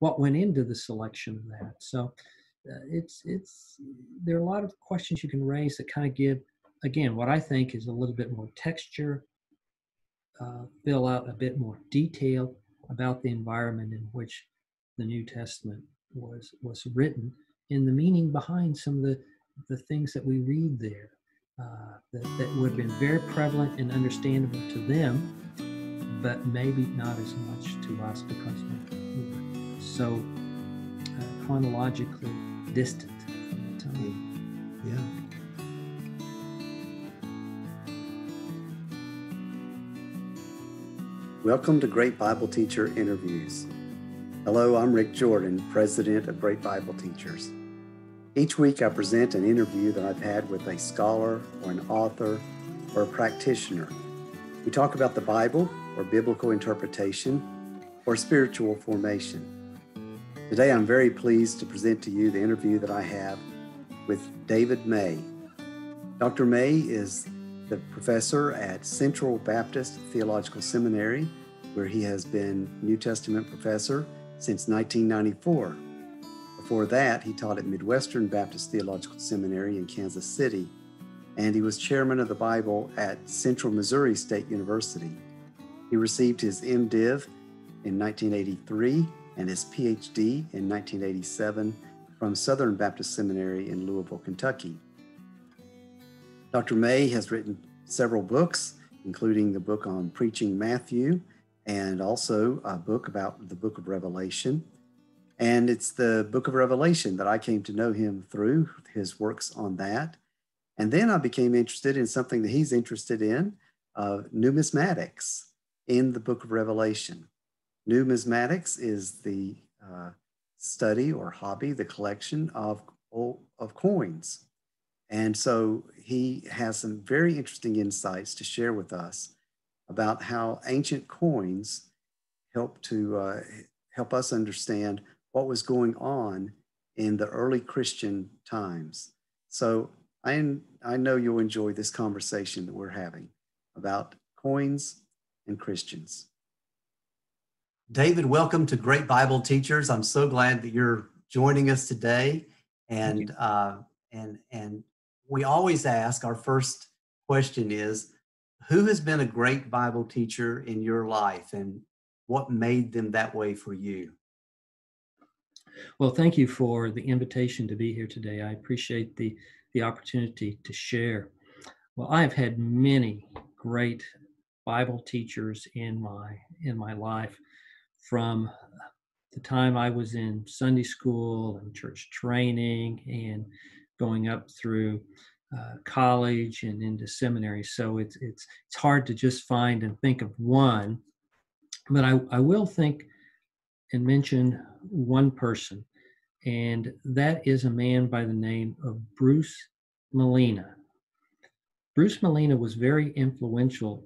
what went into the selection of that. So there are a lot of questions you can raise that kind of give, again, what I think is a little bit more texture, fill out a bit more detail about the environment in which the New Testament was written, and the meaning behind some of the things that we read there that would have been very prevalent and understandable to them, but maybe not as much to us because we're so chronologically distant from the time. Yeah. Welcome to Great Bible Teacher Interviews. Hello, I'm Rick Jordan, President of Great Bible Teachers. Each week I present an interview that I've had with a scholar or an author or a practitioner. We talk about the Bible or biblical interpretation or spiritual formation. Today I'm very pleased to present to you the interview that I have with David May. Dr. May is the professor at Central Baptist Theological Seminary, where he has been New Testament professor since 1994. Before that, he taught at Midwestern Baptist Theological Seminary in Kansas City, and he was chairman of the Bible at Central Missouri State University. He received his MDiv in 1983 and his PhD in 1987 from Southern Baptist Seminary in Louisville, Kentucky. Dr. May has written several books, including the book on preaching Matthew and also a book about the book of Revelation. And it's the book of Revelation that I came to know him through, his works on that. And then I became interested in something that he's interested in, numismatics in the book of Revelation. Numismatics is the study or hobby, the collection of coins. And so he has some very interesting insights to share with us about how ancient coins help us understand what was going on in the early Christian times. So I know you'll enjoy this conversation that we're having about coins and Christians. David, welcome to Great Bible Teachers. I'm so glad that you're joining us today. And we always ask, our first question is, who has been a great Bible teacher in your life and what made them that way for you? Well, thank you for the invitation to be here today. I appreciate the opportunity to share. Well, I've had many great Bible teachers in my life, from the time I was in Sunday school and church training and going up through college and into seminary. So it's hard to just find and think of one, but I will think and mention one person, and that is a man by the name of Bruce Molina. Bruce Molina was very influential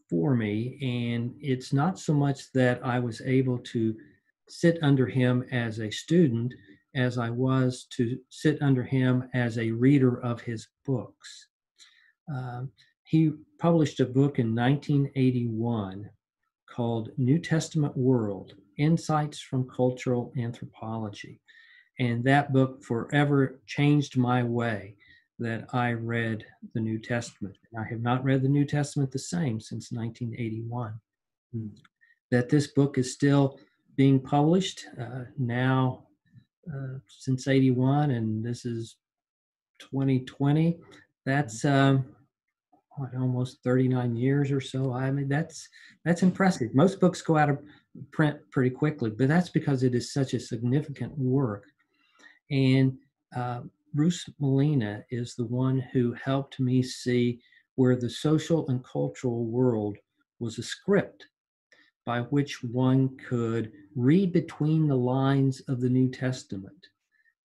for me, and it's not so much that I was able to sit under him as a student as I was to sit under him as a reader of his books. He published a book in 1981 called New Testament World, Insights from Cultural Anthropology. And that book forever changed my way that I read the New Testament. I have not read the New Testament the same since 1981. That this book is still being published now since 81, and this is 2020. That's almost 39 years or so. I mean, that's impressive. Most books go out of print pretty quickly, but that's because it is such a significant work. And Bruce Molina is the one who helped me see where the social and cultural world was a script by which one could read between the lines of the New Testament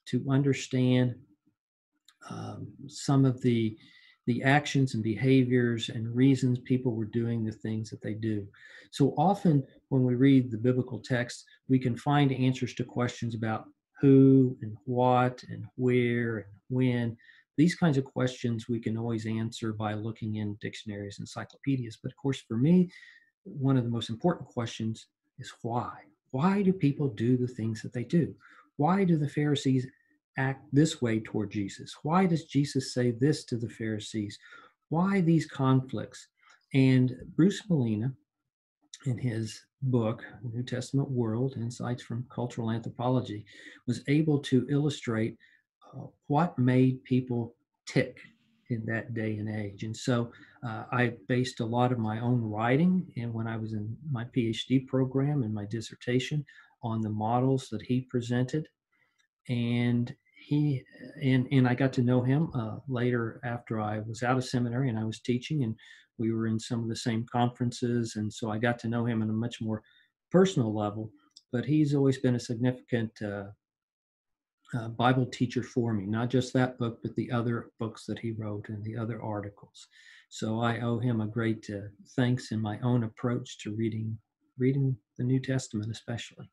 to understand some of the actions and behaviors and reasons people were doing the things that they do. So often when we read the biblical text, we can find answers to questions about who and what and where and when. These kinds of questions we can always answer by looking in dictionaries and encyclopedias. But of course, for me, one of the most important questions is why. Why do people do the things that they do? Why do the Pharisees act this way toward Jesus? Why does Jesus say this to the Pharisees? Why these conflicts? And Bruce Molina, in his book, New Testament World, Insights from Cultural Anthropology, was able to illustrate what made people tick in that day and age. And so I based a lot of my own writing, and when I was in my PhD program and my dissertation, on the models that he presented. And I got to know him later after I was out of seminary and I was teaching, and we were in some of the same conferences, and so I got to know him on a much more personal level. But he's always been a significant Bible teacher for me, not just that book, but the other books that he wrote and the other articles. So I owe him a great thanks in my own approach to reading the New Testament, especially.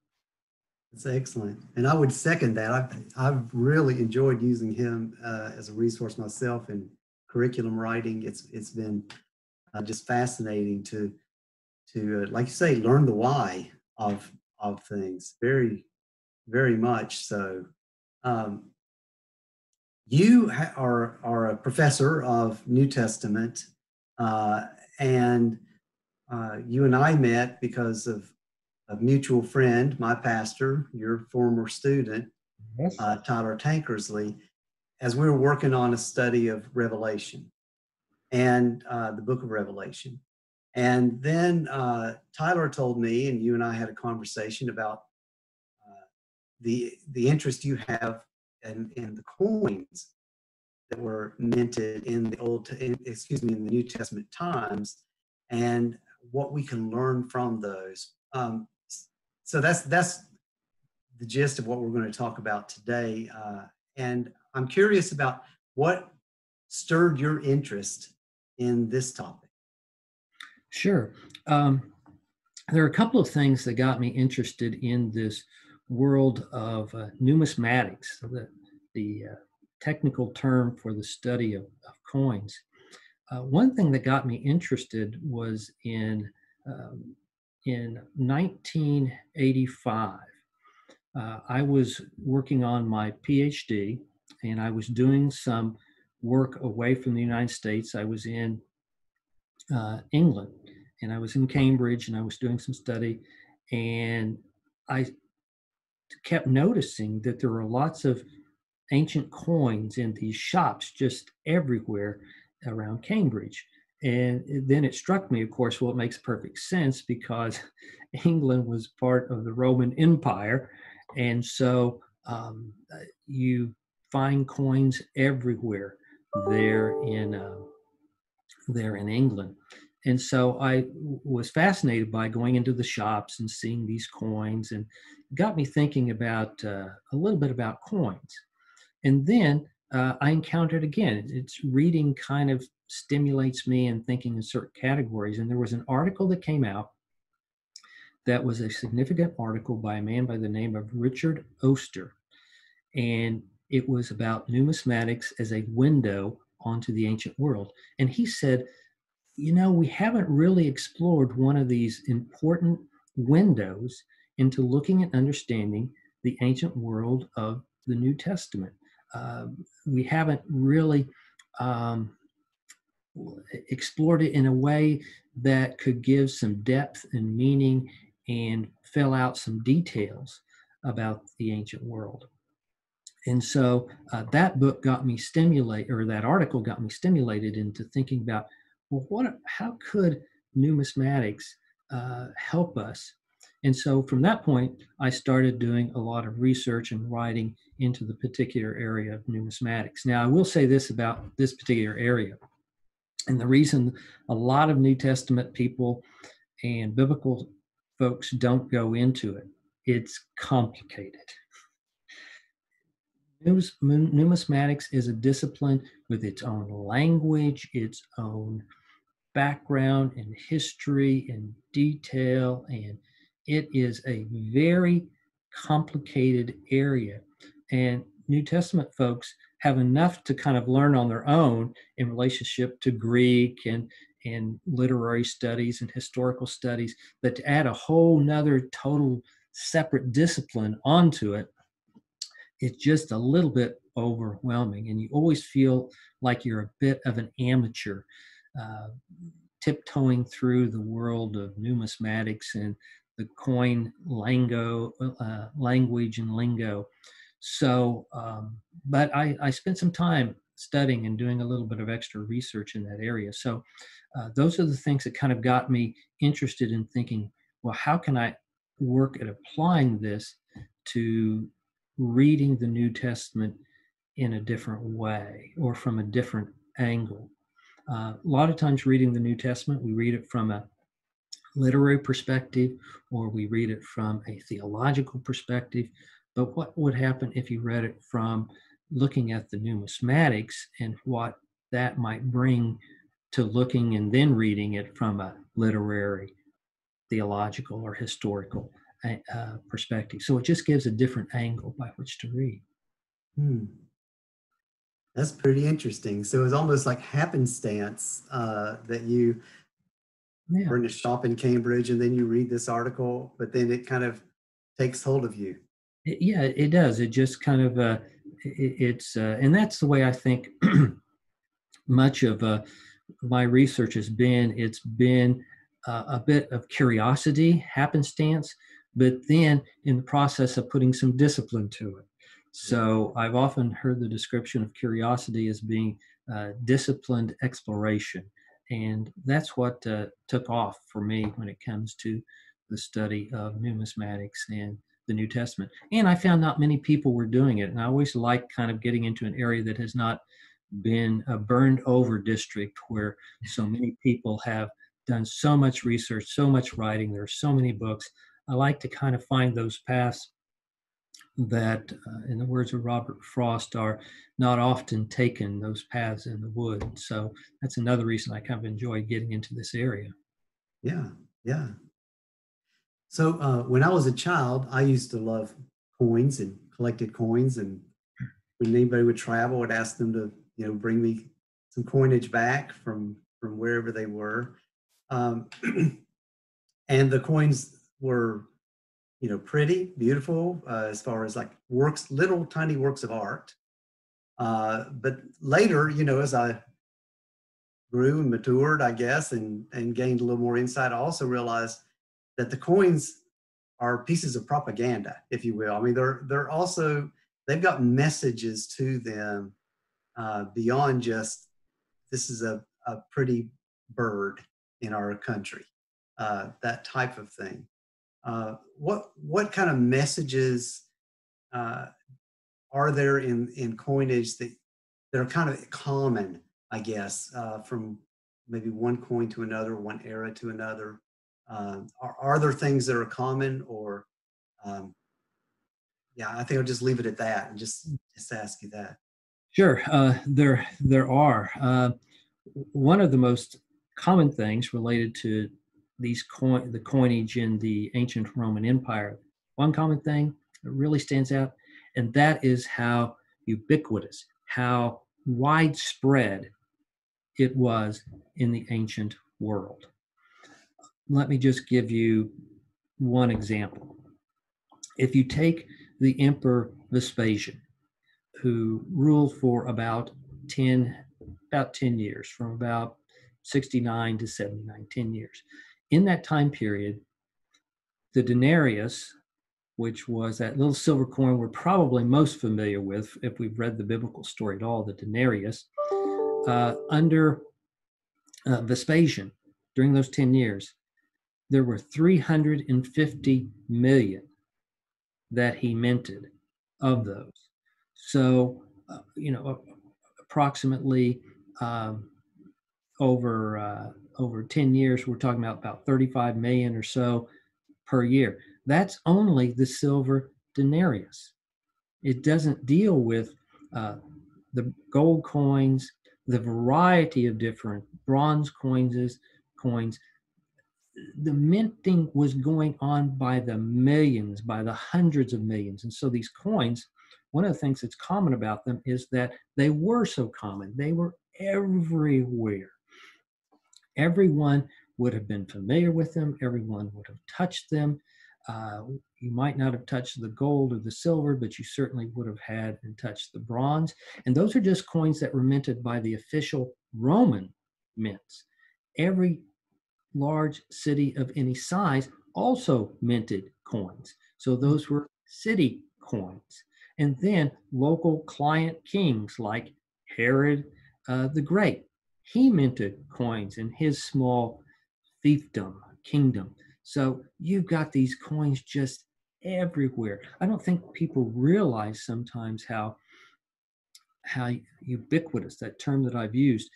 That's excellent. And I would second that. I've really enjoyed using him as a resource myself in curriculum writing. It's been just fascinating to like you say, learn the why of things. Very, very much so. You are a professor of New Testament, and you and I met because of a mutual friend, my pastor, your former student, Yes. Tyler Tankersley, as we were working on a study of Revelation and the book of Revelation. And then Tyler told me, and you and I had a conversation about the interest you have in the coins that were minted in the New Testament times, and what we can learn from those. So that's the gist of what we're going to talk about today. And I'm curious about what stirred your interest in this topic. Sure. There are a couple of things that got me interested in this world of numismatics, the technical term for the study of coins. One thing that got me interested was in 1985. I was working on my PhD, and I was doing some work away from the United States. I was in England, and I was in Cambridge, and I was doing some study, and I kept noticing that there were lots of ancient coins in these shops just everywhere around Cambridge. And then it struck me, of course, well, it makes perfect sense because England was part of the Roman Empire. And so you find coins everywhere there in England. And so I was fascinated by going into the shops and seeing these coins, and it got me thinking about a little bit about coins. And then I encountered again, it's reading kind of stimulates me in thinking in certain categories. And there was an article that came out that was a significant article by a man by the name of Richard Oster. And it was about numismatics as a window onto the ancient world. And he said, we haven't really explored one of these important windows into looking at understanding the ancient world of the New Testament. We haven't really explored it in a way that could give some depth and meaning and fill out some details about the ancient world. And so that book got me stimulated, or that article got me stimulated into thinking about, well, how could numismatics help us? And so from that point, I started doing a lot of research and writing into the particular area of numismatics. Now, I will say this about this particular area. And the reason a lot of New Testament people and biblical folks don't go into it, it's complicated. Numismatics is a discipline with its own language, its own background and history and detail, and it is a very complicated area. And New Testament folks have enough to kind of learn on their own in relationship to Greek and literary studies and historical studies, but to add a whole nother total separate discipline onto it, it's just a little bit overwhelming. And you always feel like you're a bit of an amateur, uh, tiptoeing through the world of numismatics and the coin language and lingo. So, but I spent some time studying and doing a little bit of extra research in that area. So those are the things that kind of got me interested in thinking, well, how can I work at applying this to reading the New Testament in a different way or from a different angle? A lot of times reading the New Testament, we read it from a literary perspective or we read it from a theological perspective. But what would happen if you read it from looking at the numismatics and what that might bring to looking and then reading it from a literary, theological, or historical perspective? So it just gives a different angle by which to read. That's pretty interesting. So it's almost like happenstance that you were in a shop in Cambridge and then you read this article, but then it kind of takes hold of you. It does. It just kind of, and that's the way I think much of my research has been. It's been a bit of curiosity, happenstance, but then in the process of putting some discipline to it. So I've often heard the description of curiosity as being disciplined exploration. And that's what took off for me when it comes to the study of numismatics and the New Testament. And I found not many people were doing it. And I always like kind of getting into an area that has not been a burned over district where so many people have done so much research, so much writing, there are so many books. I like to kind of find those paths that, in the words of Robert Frost, are not often taken, those paths in the wood. So that's another reason I kind of enjoy getting into this area. Yeah, yeah. So when I was a child, I used to love coins and collected coins. And when anybody would travel, I'd ask them to, bring me some coinage back from wherever they were. And the coins were, pretty, beautiful, as far as like little tiny works of art. But later, as I grew and matured, I guess, and gained a little more insight, I also realized that the coins are pieces of propaganda, if you will. I mean, they've got messages to them beyond just this is a pretty bird in our country, that type of thing. What kind of messages are there in coinage that are kind of common, I guess, from maybe one coin to another, one era to another? Are there things that are common, or I think I'll just leave it at that and just ask you that. Sure, there are. One of the most common things related to the coinage in the ancient Roman Empire, one common thing that really stands out, and that is how ubiquitous, how widespread it was in the ancient world. Let me just give you one example. If you take the Emperor Vespasian, who ruled for about 10 years, from about 69 to 79, 10 years. In that time period, the denarius, which was that little silver coin we're probably most familiar with if we've read the biblical story at all, the denarius, under Vespasian, during those 10 years, there were 350 million that he minted of those. So, approximately over 10 years, we're talking about 35 million or so per year. That's only the silver denarius. It doesn't deal with the gold coins, the variety of different bronze coins. The minting was going on by the millions, by the hundreds of millions. And so these coins, one of the things that's common about them is that they were so common. They were everywhere. Everyone would have been familiar with them. Everyone would have touched them. You might not have touched the gold or the silver, but you certainly would have had and touched the bronze. And those are just coins that were minted by the official Roman mints. Every large city of any size also minted coins. So those were city coins. And then local client kings like Herod the Great, he minted coins in his small fiefdom, kingdom. So you've got these coins just everywhere. I don't think people realize sometimes how ubiquitous, that term that I've used,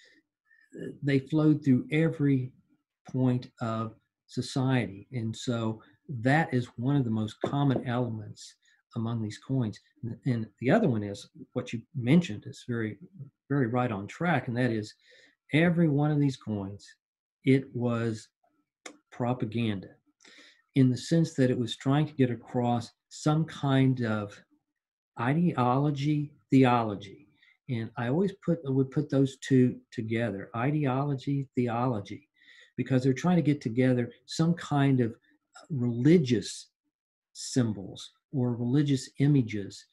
they flowed through every point of society. And so that is one of the most common elements among these coins. And the other one is what you mentioned is very, very right on track. And that is every one of these coins, it was propaganda in the sense that it was trying to get across some kind of ideology, theology. And I always would put those two together, ideology, theology, because they're trying to get together some kind of religious symbols or religious images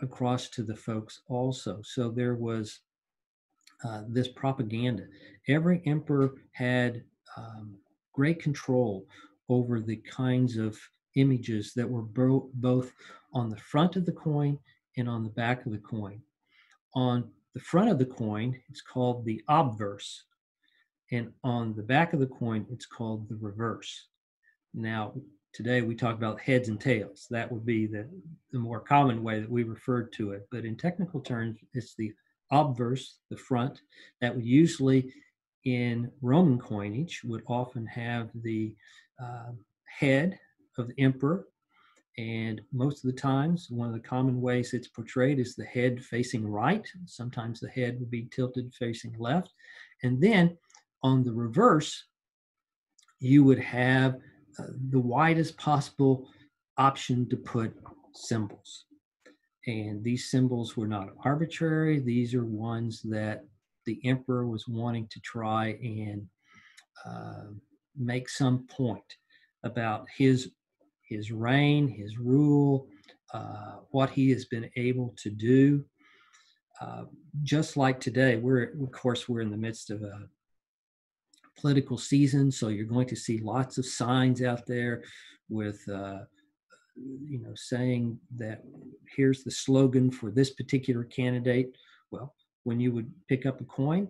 across to the folks also. So there was this propaganda. Every emperor had great control over the kinds of images that were both on the front of the coin and on the back of the coin. On the front of the coin, it's called the obverse, and on the back of the coin, it's called the reverse. Now, today we talk about heads and tails. That would be the more common way that we referred to it. But in technical terms, it's the obverse, the front, that would usually in Roman coinage would often have the head of the emperor. And most of the times, one of the common ways it's portrayed is the head facing right. Sometimes the head would be tilted facing left. And then on the reverse, you would have the widest possible option to put symbols. And these symbols were not arbitrary. These are ones that the emperor was wanting to try and make some point about his reign, his rule, what he has been able to do. Just like today, we're in the midst of a political season, so you're going to see lots of signs out there with saying that here's the slogan for this particular candidate. Well, when you would pick up a coin,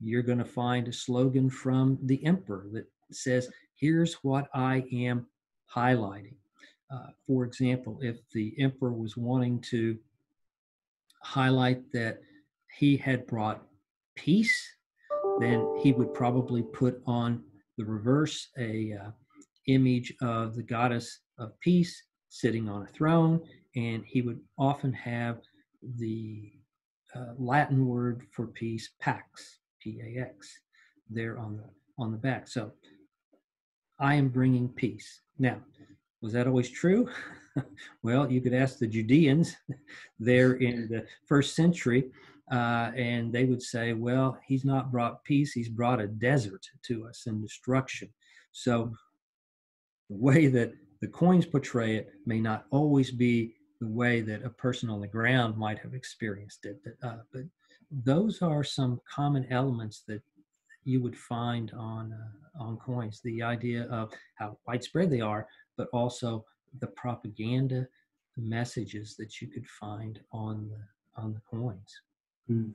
you're going to find a slogan from the emperor that says, here's what I am highlighting. For example, if the emperor was wanting to highlight that he had brought peace, then he would probably put on the reverse a image of the goddess of peace sitting on a throne, and he would often have the Latin word for peace, pax, P-A-X, there on the back. So I am bringing peace. Now, was that always true? Well, you could ask the Judeans there in the first century, and they would say, well, he's not brought peace, he's brought a desert to us and destruction. So the way that the coins portray it may not always be the way that a person on the ground might have experienced it. But those are some common elements that you would find on coins. The idea of how widespread they are, but also the propaganda messages that you could find on the coins. Hmm.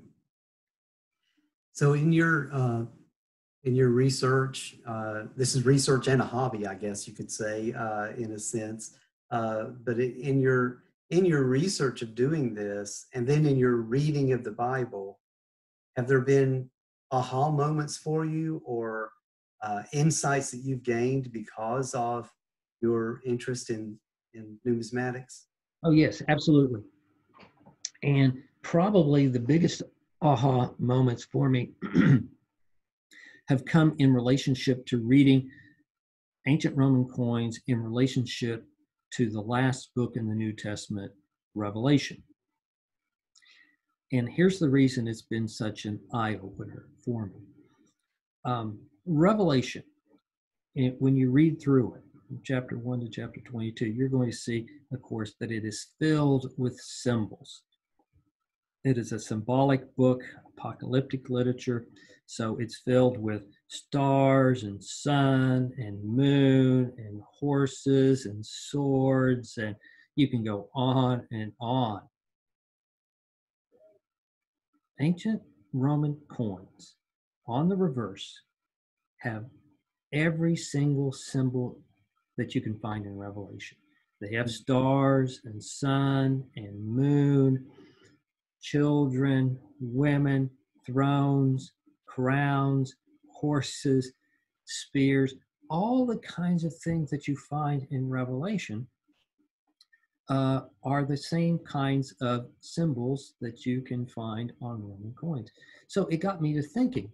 So in your research, this is research and a hobby, I guess you could say, in a sense. But in your research of doing this, and then in your reading of the Bible, have there been aha moments for you, or insights that you've gained because of your interest in numismatics? Oh, yes, absolutely. And probably the biggest aha moments for me have come in relationship to reading ancient Roman coins in relationship to the last book in the New Testament, Revelation. And here's the reason it's been such an eye-opener for me. Revelation, when you read through it, from chapter 1 to chapter 22, you're going to see, of course, that it is filled with symbols. It is a symbolic book, apocalyptic literature, so it's filled with stars and sun and moon and horses and swords, and you can go on and on. Ancient Roman coins on the reverse have every single symbol that you can find in Revelation. They have stars and sun and moon, children, women, thrones, crowns, horses, spears, all the kinds of things that you find in Revelation are the same kinds of symbols that you can find on Roman coins. So it got me to thinking.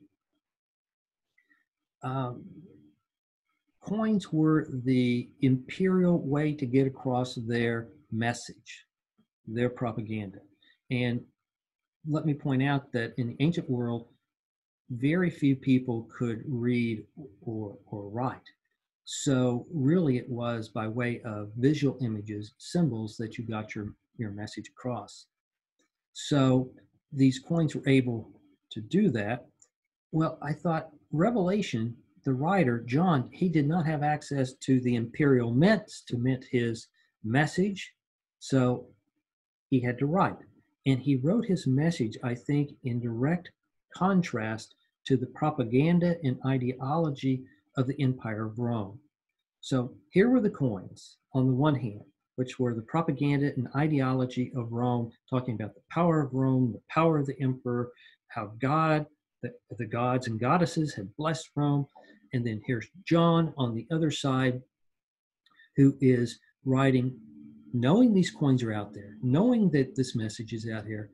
Coins were the imperial way to get across their message, their propaganda. And let me point out that in the ancient world, very few people could read or write. So really it was by way of visual images, symbols, that you got your message across. So these coins were able to do that. Well, I thought Revelation, the writer, John, he did not have access to the imperial mints to mint his message. So he had to write. And he wrote his message, I think, in direct contrast to the propaganda and ideology of the Empire of Rome. So here were the coins on the one hand, which were the propaganda and ideology of Rome, talking about the power of Rome, the power of the emperor, how God, the gods and goddesses had blessed Rome. And then here's John on the other side, who is writing, knowing these coins are out there, knowing that this message is out here,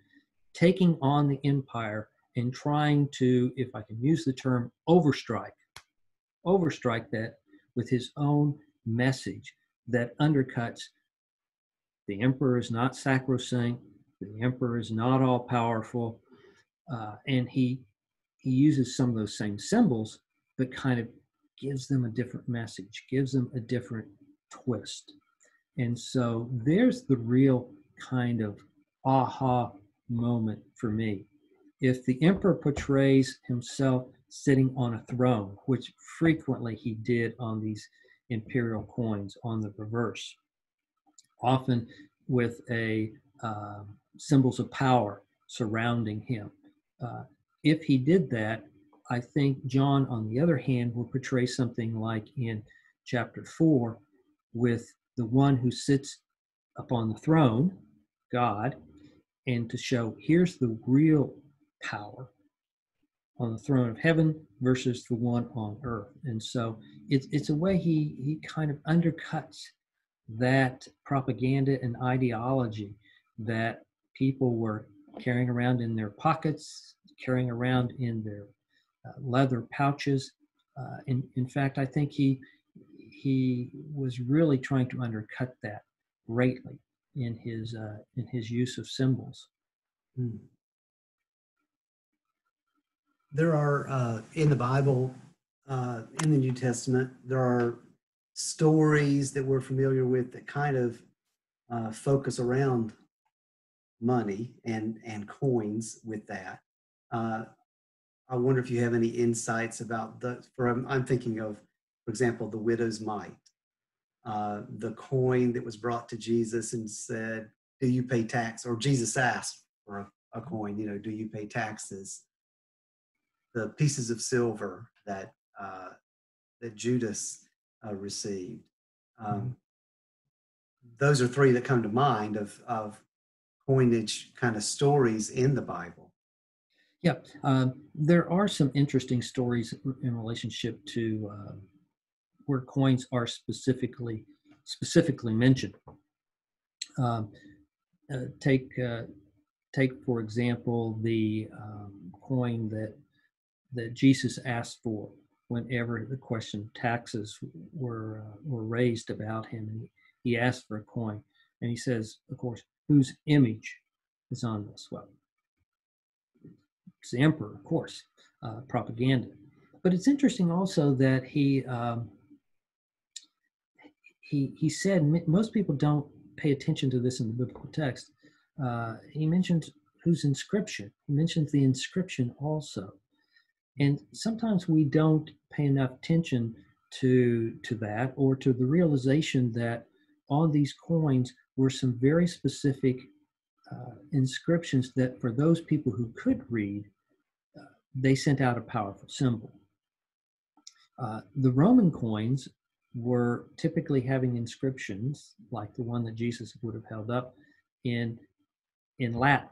taking on the empire and trying to, if I can use the term, overstrike that with his own message that undercuts the emperor is not sacrosanct, the emperor is not all powerful, and he uses some of those same symbols, but kind of gives them a different message, gives them a different twist. And so there's the real kind of aha moment for me. If the emperor portrays himself sitting on a throne, which frequently he did on these imperial coins on the reverse, often with symbols of power surrounding him. If he did that, I think John, on the other hand, will portray something like in chapter 4 with the one who sits upon the throne, God, and to show here's the real power on the throne of heaven versus the one on earth. And so it's a way he kind of undercuts that propaganda and ideology that people were carrying around in their pockets, carrying around in their leather pouches. In fact, I think he was really trying to undercut that greatly in his use of symbols. There are in the Bible, in the New Testament, there are stories that we're familiar with that kind of focus around money and coins with that. I wonder if you have any insights about I'm thinking of, for example, the widow's mite, the coin that was brought to Jesus and said, do you pay tax? Or Jesus asked for a coin, do you pay taxes? The pieces of silver that Judas received. Those are three that come to mind of coinage kind of stories in the Bible. Yeah, there are some interesting stories in relationship to where coins are specifically mentioned. Take for example the coin that Jesus asked for whenever the question of taxes were raised about him, and he asked for a coin, and he says, of course, whose image is on this? Well, it's the emperor, of course, propaganda. But it's interesting also that he he said, most people don't pay attention to this in the biblical text. He mentioned whose inscription. He mentions the inscription also. And sometimes we don't pay enough attention to that, or to the realization that on these coins were some very specific inscriptions that for those people who could read, they sent out a powerful symbol. The Roman coins were typically having inscriptions like the one that Jesus would have held up in Latin.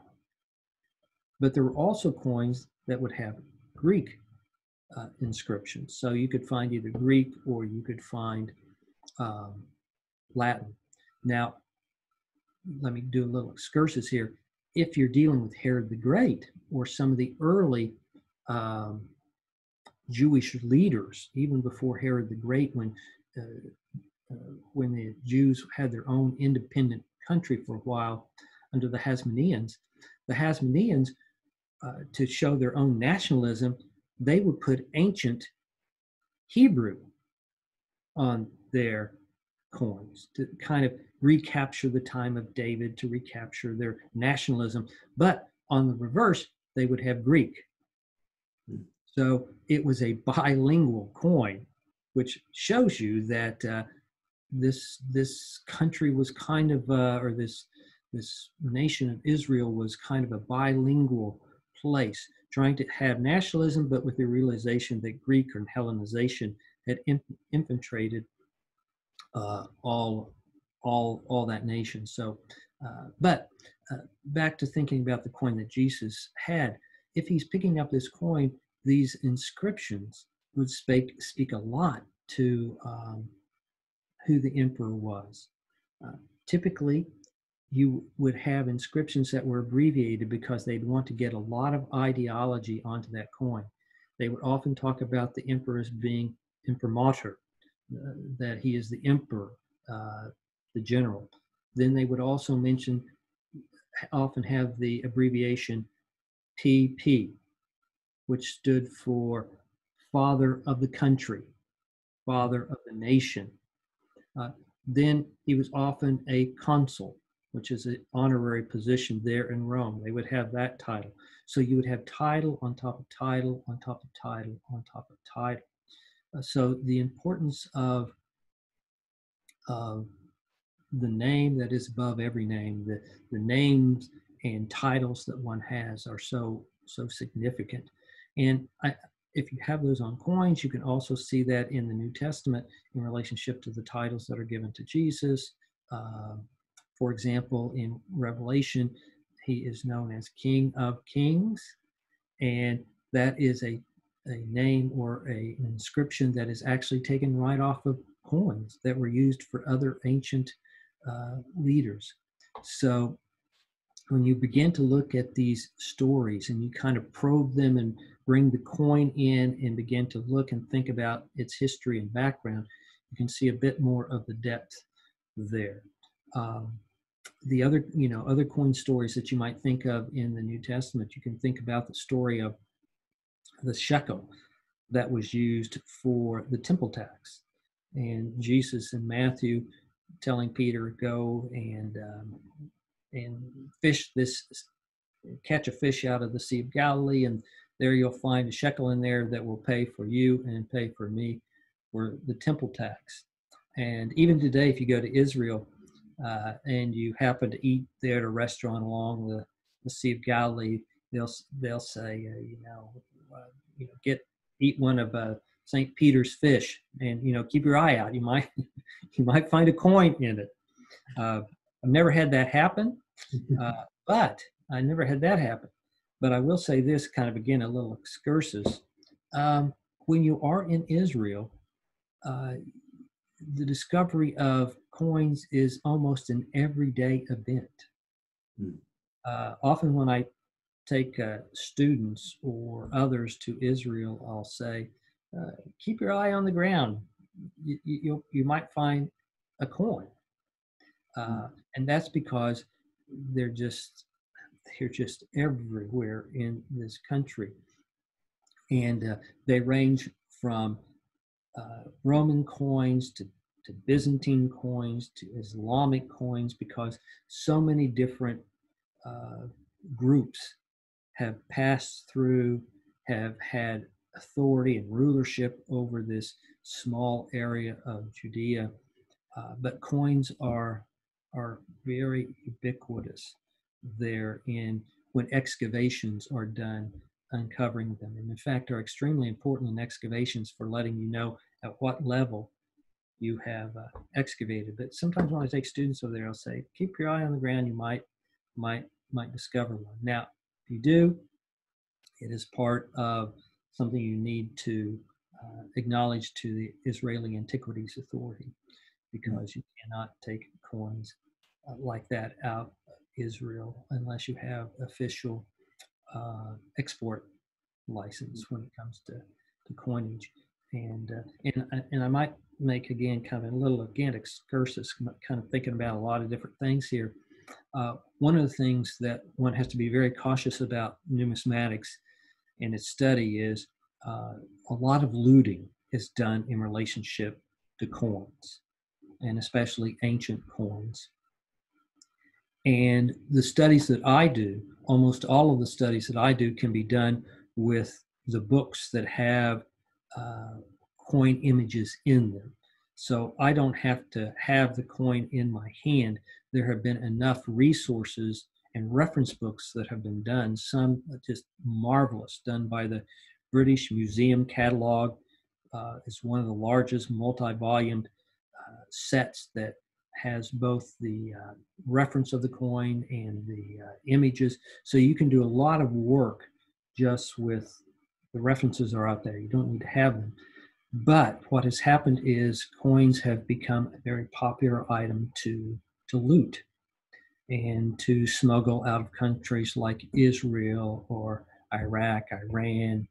But there were also coins that would have Greek inscriptions. So you could find either Greek or you could find Latin. Now, let me do a little excursus here. If you're dealing with Herod the Great or some of the early Jewish leaders, even before Herod the Great, when the Jews had their own independent country for a while under the Hasmoneans, to show their own nationalism, they would put ancient Hebrew on their coins to kind of recapture the time of David, to recapture their nationalism. But on the reverse, they would have Greek. So it was a bilingual coin, which shows you that this country was kind of, or this nation of Israel was kind of a bilingual place, trying to have nationalism, but with the realization that Greek and Hellenization had infiltrated all that nation. So, but back to thinking about the coin that Jesus had. If he's picking up this coin, these inscriptions would speak a lot to who the emperor was. Typically, you would have inscriptions that were abbreviated because they'd want to get a lot of ideology onto that coin. They would often talk about the emperor as being imprimatur, that he is the emperor, the general. Then they would also often have the abbreviation PP, which stood for Father of the Country, Father of the Nation. Then he was often a consul, which is an honorary position there in Rome. They would have that title. So you would have title on top of title, on top of title, on top of title. So the importance of the name that is above every name, the names and titles that one has are so significant. And if you have those on coins, you can also see that in the New Testament in relationship to the titles that are given to Jesus. For example, in Revelation, he is known as King of Kings, and that is a name or an inscription that is actually taken right off of coins that were used for other ancient leaders. So when you begin to look at these stories and you kind of probe them and bring the coin in and begin to look and think about its history and background, you can see a bit more of the depth there. The other coin stories that you might think of in the New Testament, you can think about the story of the shekel that was used for the temple tax, and Jesus in Matthew telling Peter, go and catch a fish out of the Sea of Galilee, and there you'll find a shekel in there that will pay for you and pay for me for the temple tax. And even today, if you go to Israel and you happen to eat there at a restaurant along the Sea of Galilee, they'll say, eat one of St. Peter's fish, and keep your eye out. You might find a coin in it. I've never had that happen, but I will say this, kind of again a little excursus. When you are in Israel, the discovery of coins is almost an everyday event. Often when I take students or others to Israel, I'll say, keep your eye on the ground. You might find a coin. And that's because they're just everywhere in this country. And they range from Roman coins to to Byzantine coins, to Islamic coins, because so many different groups have passed through, have had authority and rulership over this small area of Judea. But coins are very ubiquitous there when excavations are done, uncovering them, and in fact are extremely important in excavations for letting you know at what level you have excavated. But sometimes when I take students over there, I'll say, keep your eye on the ground. You might discover one. Now, if you do, it is part of something you need to acknowledge to the Israeli Antiquities Authority, because you cannot take coins like that out of Israel unless you have official export license when it comes to coinage. And I might make again kind of a little excursus, kind of thinking about a lot of different things here. One of the things that one has to be very cautious about numismatics and its study is a lot of looting is done in relationship to coins, and especially ancient coins. And the studies that I do, almost all of the studies that I do, can be done with the books that have coin images in them. So I don't have to have the coin in my hand. There have been enough resources and reference books that have been done, some just marvelous, done by the British Museum Catalog. It's one of the largest multi-volume sets that has both the reference of the coin and the images. So you can do a lot of work just with the references are out there. You don't need to have them. But what has happened is coins have become a very popular item to loot and to smuggle out of countries like Israel or Iraq, Iran,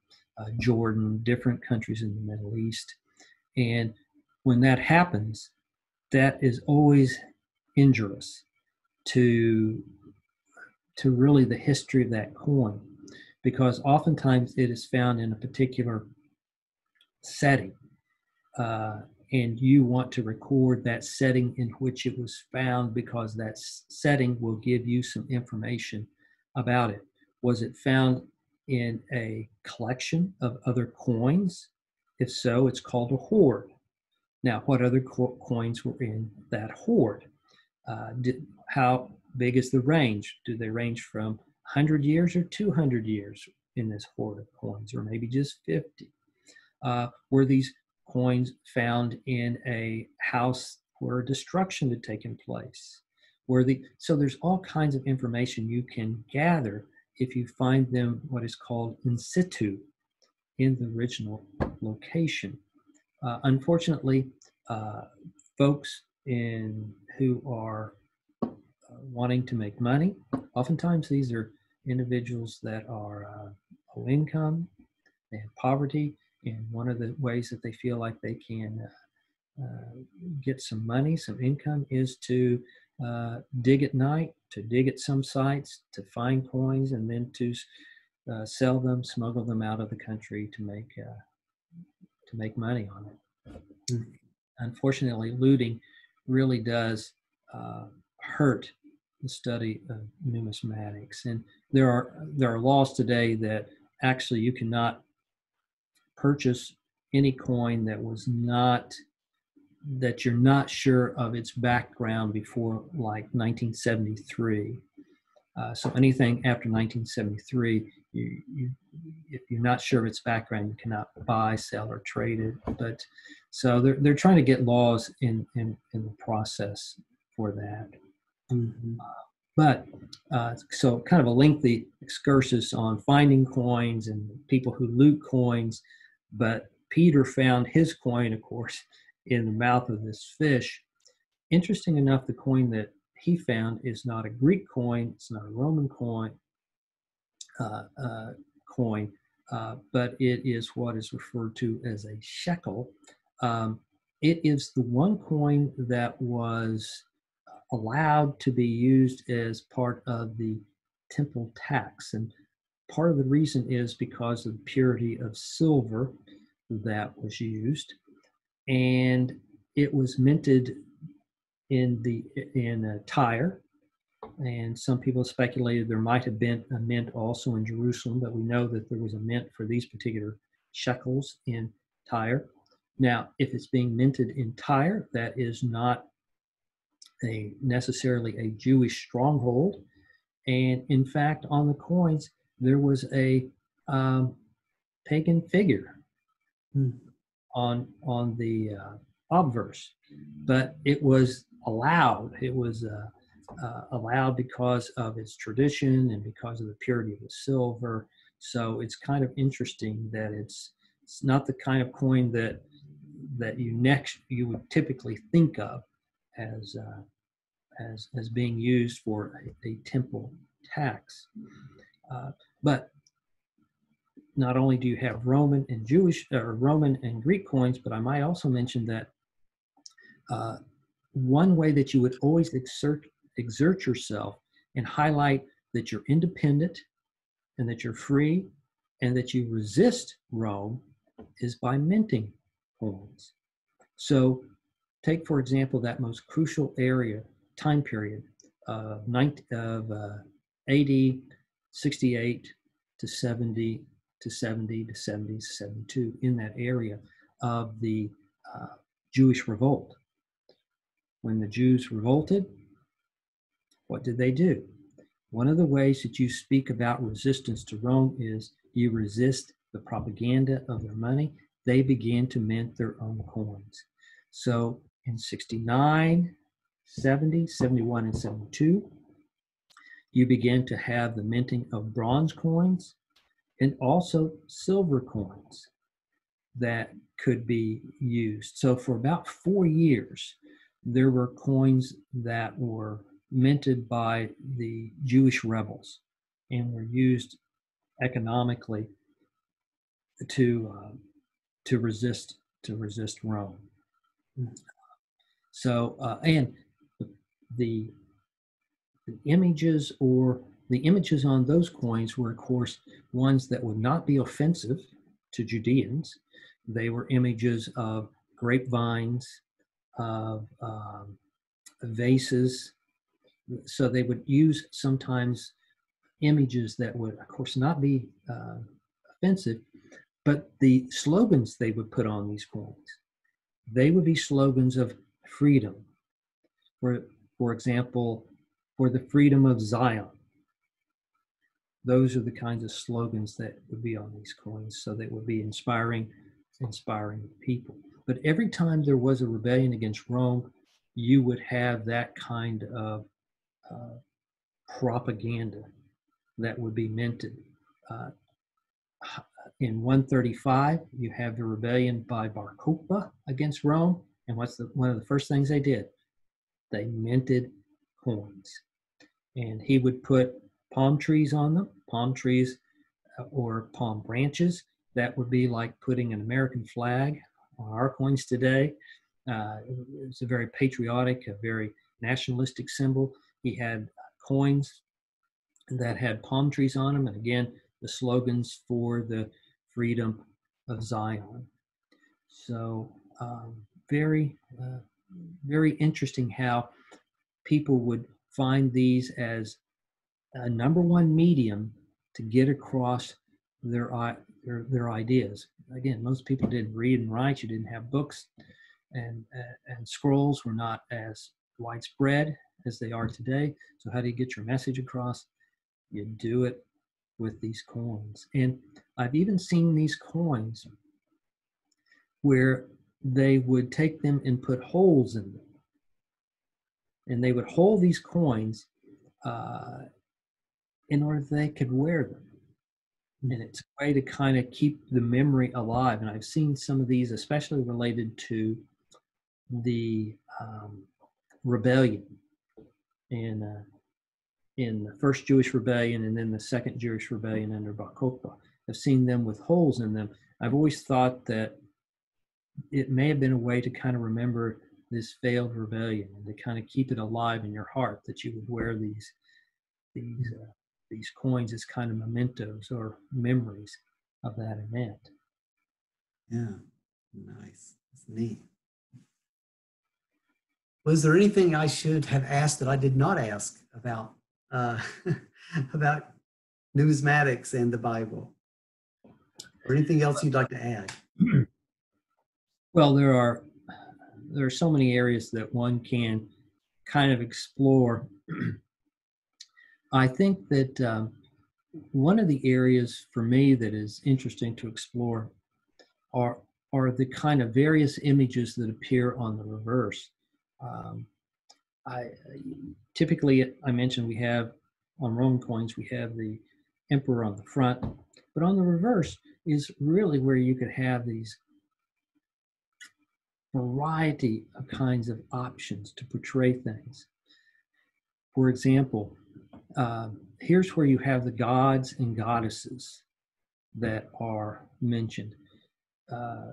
Jordan, different countries in the Middle East. And when that happens, that is always injurious to really the history of that coin, because oftentimes it is found in a particular setting, and you want to record that setting in which it was found, because that setting will give you some information about it. Was it found in a collection of other coins? If so, it's called a hoard. Now, what other coins were in that hoard? How big is the range? Do they range from 100 years or 200 years in this hoard of coins, or maybe just 50? Were these coins found in a house where destruction had taken place? So there's all kinds of information you can gather if you find them what is called in situ, in the original location. Unfortunately, folks who are wanting to make money, oftentimes these are individuals that are low income, they have poverty, and one of the ways that they feel like they can get some money, some income, is to dig at night, to dig at some sites, to find coins, and then to sell them, smuggle them out of the country to make money on it. Mm-hmm. Unfortunately, looting really does hurt the study of numismatics, and there are laws today that actually you cannot purchase any coin that you're not sure of its background before like 1973. So anything after 1973, if you're not sure of its background, you cannot buy, sell, or trade it. But so they're trying to get laws in the process for that. Mm-hmm. But so kind of a lengthy excursus on finding coins and people who loot coins. But Peter found his coin, of course, in the mouth of this fish. Interesting enough, the coin that he found is not a Greek coin, it's not a Roman coin, but it is what is referred to as a shekel. It is the one coin that was allowed to be used as part of the temple tax. And part of the reason is because of the purity of silver that was used. And it was minted in Tyre, and some people speculated there might have been a mint also in Jerusalem, but we know that there was a mint for these particular shekels in Tyre. Now, if it's being minted in Tyre, that is not necessarily a Jewish stronghold. And in fact, on the coins, there was a pagan figure on the obverse, but it was allowed. It was allowed because of its tradition and because of the purity of the silver. So it's kind of interesting that it's not the kind of coin that you would typically think of as being used for a temple tax. But not only do you have Roman and Roman and Greek coins, but I might also mention that one way that you would always exert yourself and highlight that you're independent and that you're free and that you resist Rome is by minting coins. So take, for example, that most crucial time period of AD 68 to 70 to 70 to 70 to 72, in that area of the Jewish revolt. When the Jews revolted, what did they do? One of the ways that you speak about resistance to Rome is you resist the propaganda of their money. They began to mint their own coins. So in 69, 70, 71, and 72, you began to have the minting of bronze coins and also silver coins that could be used. So for about 4 years, there were coins that were minted by the Jewish rebels and were used economically to resist Rome. So and the images on those coins were, of course, ones that would not be offensive to Judeans. They were images of grapevines, of vases. So they would use sometimes images that would, of course, not be offensive, but the slogans they would put on these coins, they would be slogans of freedom. For example, for the freedom of Zion. Those are the kinds of slogans that would be on these coins, so they would be inspiring people. But every time there was a rebellion against Rome, you would have that kind of propaganda that would be minted. In 135, you have the rebellion by Bar Kokhba against Rome, and one of the first things they did? They minted coins, and he would put palm trees on them, palm trees or palm branches. That would be like putting an American flag on our coins today. It's a very patriotic, a very nationalistic symbol. He had coins that had palm trees on them, and again, the slogans for the freedom of Zion. So very interesting how people would find these as a number one medium to get across their ideas. Again, most people didn't read and write. You didn't have books, and scrolls were not as widespread as they are today. So how do you get your message across? You do it with these coins. And I've even seen these coins where they would take them and put holes in them. And they would hold these coins in order that they could wear them. And it's a way to kind of keep the memory alive. And I've seen some of these, especially related to the rebellion in the first Jewish rebellion and then the second Jewish rebellion under Bar Kokhba. I've seen them with holes in them. I've always thought that it may have been a way to kind of remember this failed rebellion and to kind of keep it alive in your heart, that you would wear these coins as kind of mementos or memories of that event. Yeah, nice. That's neat. Was there anything I should have asked that I did not ask about uh, about numismatics and the Bible, or anything else you'd like to add? Well, there are so many areas that one can kind of explore. I think that one of the areas for me that is interesting to explore are the kind of various images that appear on the reverse. Um, I typically, I mentioned we have on Roman coins we have the emperor on the front, but on the reverse is really where you could have these variety of kinds of options to portray things. For example, here's where you have the gods and goddesses that are mentioned uh,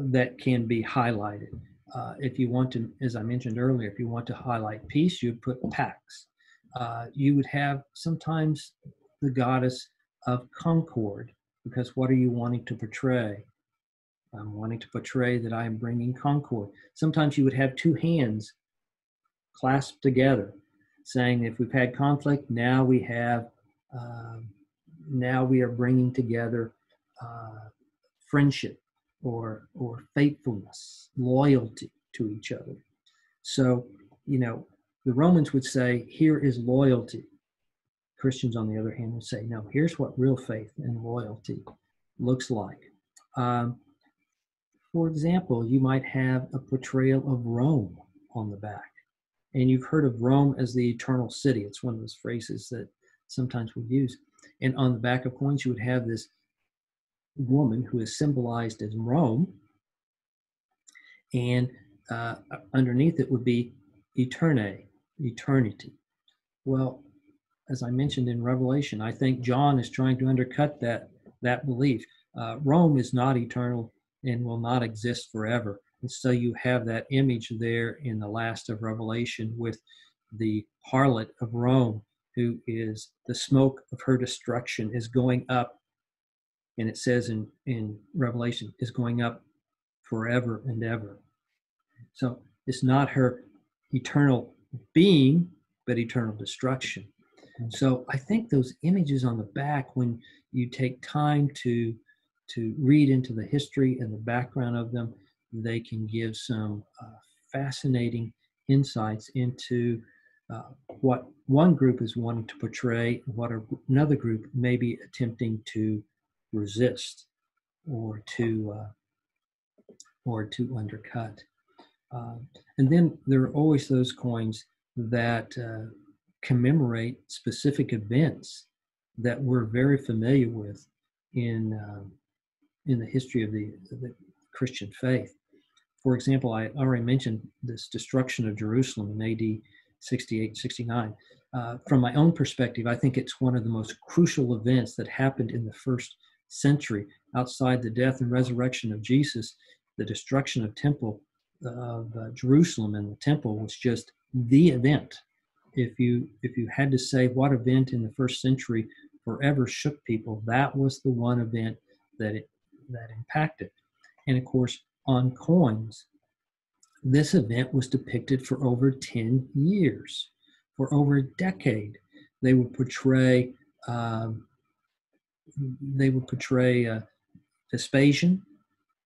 that can be highlighted. If you want to, as I mentioned earlier, if you want to highlight peace, you'd put Pax. You would have sometimes the goddess of concord, because what are you wanting to portray? I'm wanting to portray that I am bringing concord. Sometimes you would have two hands clasped together, saying if we've had conflict, now we have, now we are bringing together friendship or faithfulness, loyalty to each other. So, the Romans would say, here is loyalty. Christians, on the other hand, would say, no, here's what real faith and loyalty looks like. For example, you might have a portrayal of Rome on the back. And you've heard of Rome as the eternal city. It's one of those phrases that sometimes we use. And on the back of coins, you would have this woman who is symbolized as Rome. And underneath it would be eterne, eternity. Well, as I mentioned in Revelation, I think John is trying to undercut that belief. Rome is not eternal and will not exist forever. And so you have that image there in the last of Revelation with the harlot of Rome, who is the smoke of her destruction is going up. And it says in Revelation, is going up forever and ever. So it's not her eternal being, but eternal destruction. So I think those images on the back, when you take time to read into the history and the background of them, they can give some fascinating insights into what one group is wanting to portray, what another group may be attempting to resist or to undercut. And then there are always those coins that commemorate specific events that we're very familiar with in the history of the Christian faith. For example, I already mentioned this destruction of Jerusalem in AD 68, 69. From my own perspective, I think it's one of the most crucial events that happened in the first century. Outside the death and resurrection of Jesus, the destruction of Jerusalem and the temple was just the event. If you had to say what event in the first century forever shook people, that was the one event that impacted. And of course, on coins, this event was depicted for over 10 years. For over a decade, they would portray Vespasian,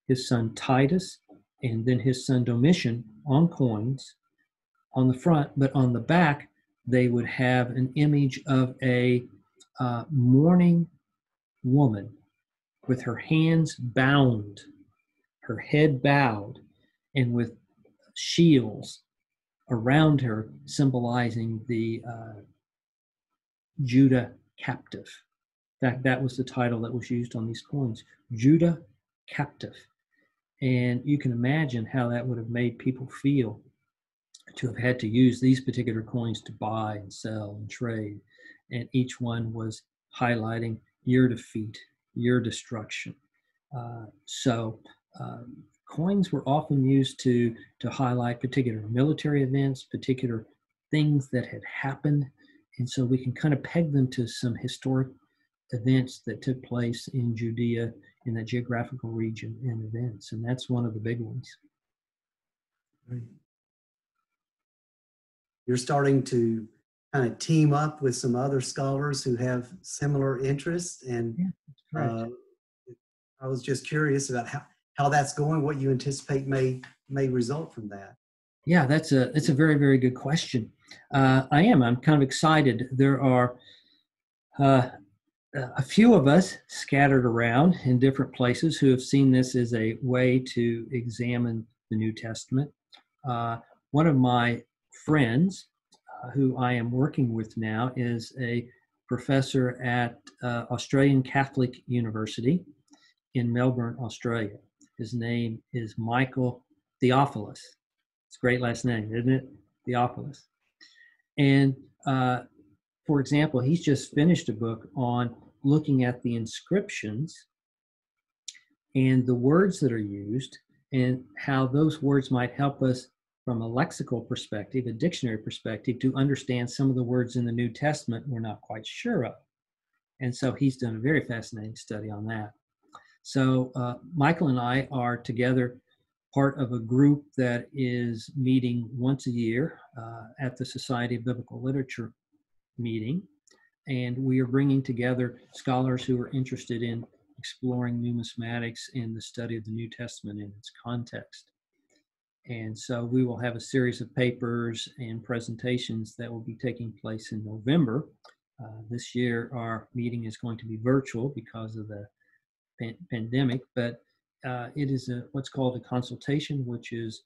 his son Titus, and then his son Domitian on coins on the front, but on the back, they would have an image of a mourning woman with her hands bound, her head bowed, and with shields around her, symbolizing the Judah captive. In fact, that was the title that was used on these coins, Judah captive. And you can imagine how that would have made people feel to have had to use these particular coins to buy and sell and trade. And each one was highlighting your defeat, your destruction. So coins were often used to highlight particular military events, particular things that had happened. And so we can kind of peg them to some historic events that took place in Judea, in that geographical region, and events. And that's one of the big ones. Right. you're starting to kind of team up with some other scholars who have similar interests. And Yeah, that's correct. I was just curious about how that's going, what you anticipate may result from that. Yeah, it's a very, very good question. I'm kind of excited. There are a few of us scattered around in different places who have seen this as a way to examine the New Testament. One of my friends, who I am working with now, is a professor at Australian Catholic University in Melbourne, Australia. His name is Michael Theophilus. It's a great last name, isn't it? Theophilus. And for example, he's just finished a book on looking at the inscriptions and the words that are used and how those words might help us from a lexical perspective, a dictionary perspective, to understand some of the words in the New Testament we're not quite sure of. And so he's done a very fascinating study on that. So Michael and I are together part of a group that is meeting once a year at the Society of Biblical Literature meeting. And we are bringing together scholars who are interested in exploring numismatics and the study of the New Testament in its context. And so we will have a series of papers and presentations that will be taking place in November. This year, our meeting is going to be virtual because of the pandemic, but it is what's called a consultation, which is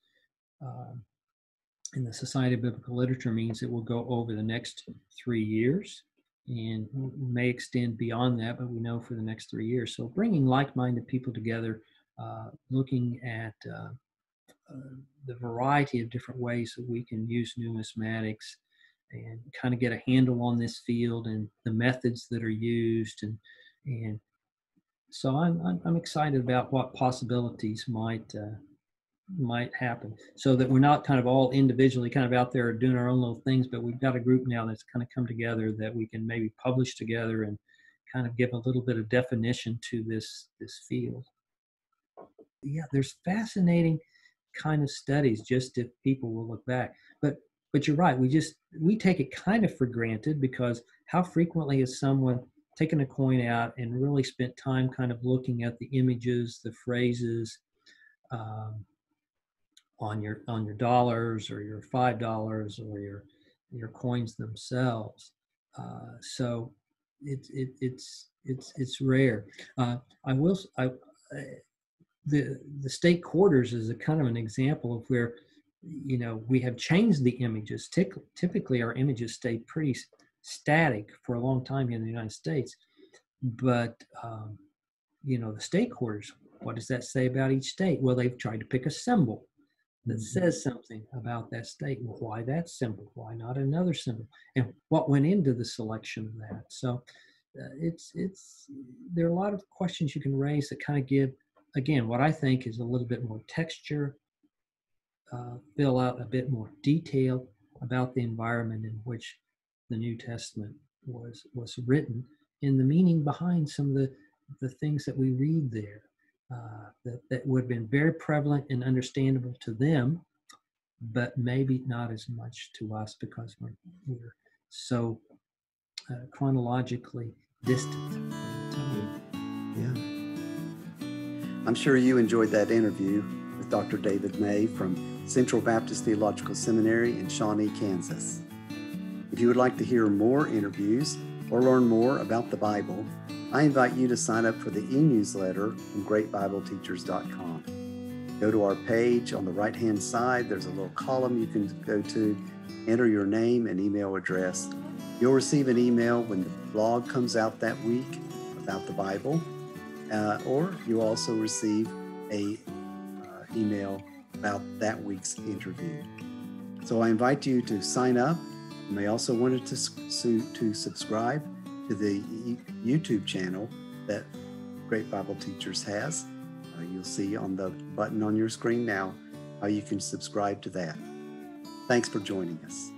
in the Society of Biblical Literature means it will go over the next 3 years and may extend beyond that, but we know for the next 3 years. So bringing like-minded people together, looking at the variety of different ways that we can use numismatics and kind of get a handle on this field and the methods that are used, and so I'm excited about what possibilities might happen, so that we're not kind of all individually kind of out there doing our own little things, but we've got a group now that's kind of come together that we can maybe publish together and kind of give a little bit of definition to this field. Yeah, there's fascinating kind of studies, just if people will look back. But you're right, we take it kind of for granted, because how frequently has someone taken a coin out and really spent time kind of looking at the images, the phrases on your dollars or your $5 or your coins themselves. So it's rare. The state quarters is a kind of an example of where, we have changed the images. Typically, our images stay pretty static for a long time here in the United States. But, the state quarters, what does that say about each state? Well, they've tried to pick a symbol that says something about that state. Well, why that symbol? Why not another symbol? And what went into the selection of that? So there are a lot of questions you can raise that kind of give, again, what I think is a little bit more texture, fill out a bit more detail about the environment in which the New Testament was written, and the meaning behind some of the things that we read there that would have been very prevalent and understandable to them, but maybe not as much to us because we're so chronologically distant from the time. Yeah. I'm sure you enjoyed that interview with Dr. David May from Central Baptist Theological Seminary in Shawnee, Kansas. If you would like to hear more interviews or learn more about the Bible, I invite you to sign up for the e-newsletter from greatbibleteachers.com. Go to our page on the right-hand side. There's a little column you can go to, enter your name and email address. You'll receive an email when the blog comes out that week about the Bible, or you'll also receive a email about that week's interview. So I invite you to sign up. You may also want to subscribe to the YouTube channel that Great Bible Teachers has. You'll see on the button on your screen now how you can subscribe to that. Thanks for joining us.